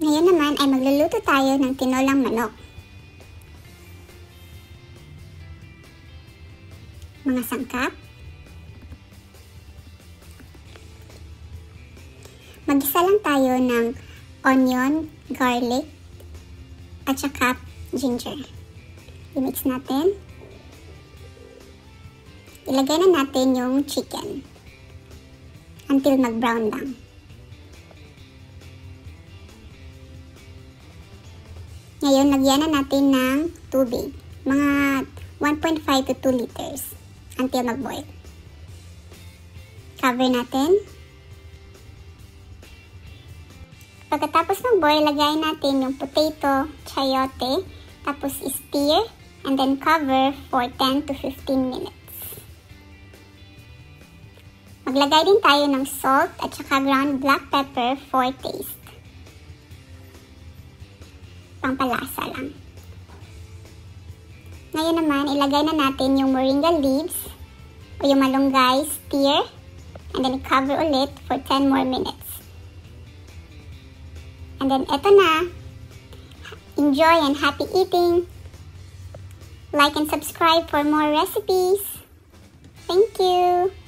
Ngayon naman ay magluluto tayo ng tinolang manok. Mga sangkap. Mag-isa lang tayo ng onion, garlic, at saka ginger. I-mix natin. Ilagay na natin yung chicken until mag-brown lang. Ngayon, lagyan na natin ng tubig. Mga 1.5 to 2 liters until mag-boil. Cover natin. Pagkatapos mag-boil, lagay natin yung potato, chayote, tapos stir, and then cover for 10 to 15 minutes. Maglagay din tayo ng salt at saka ground black pepper for taste. Pampalasa lang. Ngayon naman, ilagay na natin yung Moringa Leaves o yung malunggay, stir, and then cover ulit for 10 more minutes. And then, eto na. Enjoy and happy eating! Like and subscribe for more recipes. Thank you!